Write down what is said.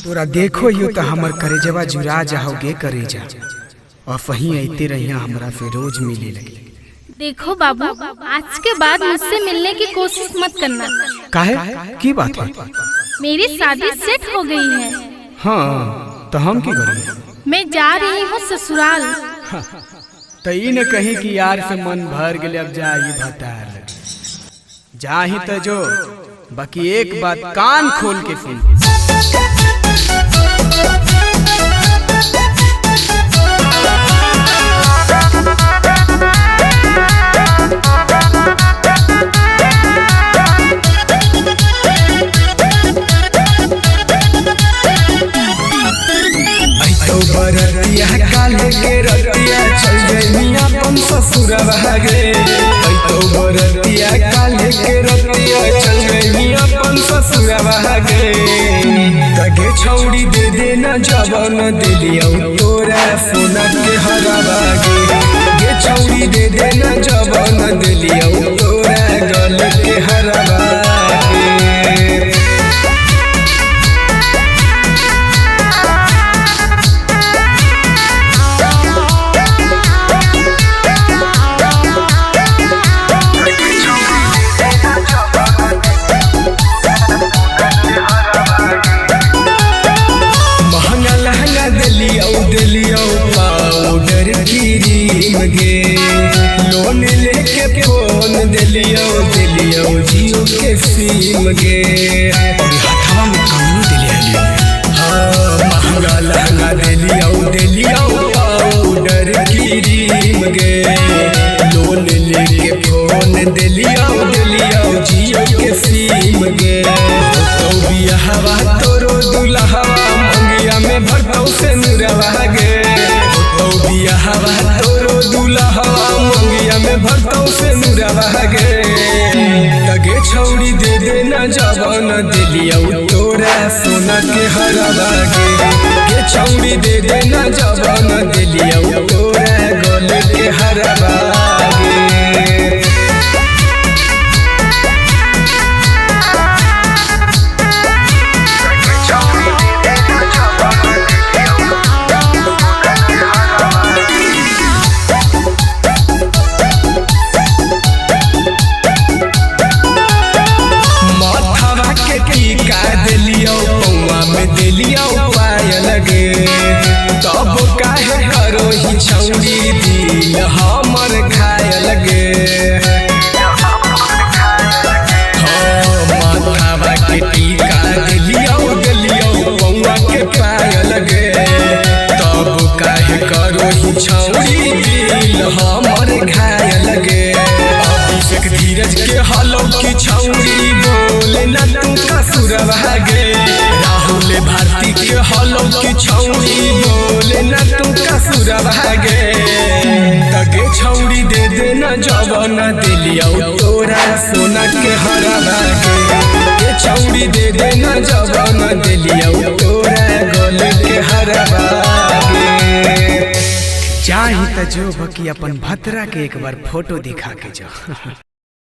तोरा देखो यो तो हमर करेजवा जुरा जाओगे करेजा और वहीं आते रहिया हमरा से रोज मिले लगे। देखो बाबू, आज के बाद मुझसे मिलने की कोशिश मत करना। काहे की बात है? मेरी शादी सेट हो गई है। हाँ तो हम की करें? मैं जा रही हूँ ससुराल। तो ई न कहीं कि यार से मन भर गए, अब जा ये भतार जा ही तो जो बाकी एक बात कान खोल के सुन। बरतिया काले के रतिया चल गई अपन ससुरवा गे। तो बरतिया काले के रतिया चल गई अपन ससुरवा गे। तगे छौड़ी दे देना जवन दिलिया तोरा सोना के हरवा गे छौड़ी दे देना जवन दिलिया तोरा गल के हरवा गे। लोन लेके फोन दिलियो जियो के सिम गे। हथवा में कानून दिलियो। हाँ महंगा लहंगा दिलियो पाउडर क्रीम गे। लोन लेके फोन दिलियो जियो के सिम गे। तो बियाहवा तोरो दुल्हवा मंगिया में भरतौ से नुरवा गे। तो बियाहवा तोरो दुल्हवा मंगिया में भरतौ से नुरवा गे। तगे छौड़ी दे देना जवन दिलियो तोरा सोना के हरवा गे छौड़ी दे देना जवन दिलियो तोरा गल के हरवा गे। तब काहे करो ही छौड़ी दिल हमर खाय लगे। माथावा के टीका दिलियो पौवा के पाय लगे। तब काहे करो ही छौड़ी दिल हमर खाय लगे। अभिषेक धीरज के हलो की छौड़ी बोले ना तू कसुरवा गे। राहुल भारती के हलो की छौड़ी बोले ना तू कसुरवा गे। तगे छौड़ी दे देना जवन दिलियो तोरा सोना के हरवा गे छौड़ी दे देना जवन दिलियो तोरा गल के हरवा गे। चाही तो जो बकी अपन भतरा के एक बार फोटो दिखा के जाओ।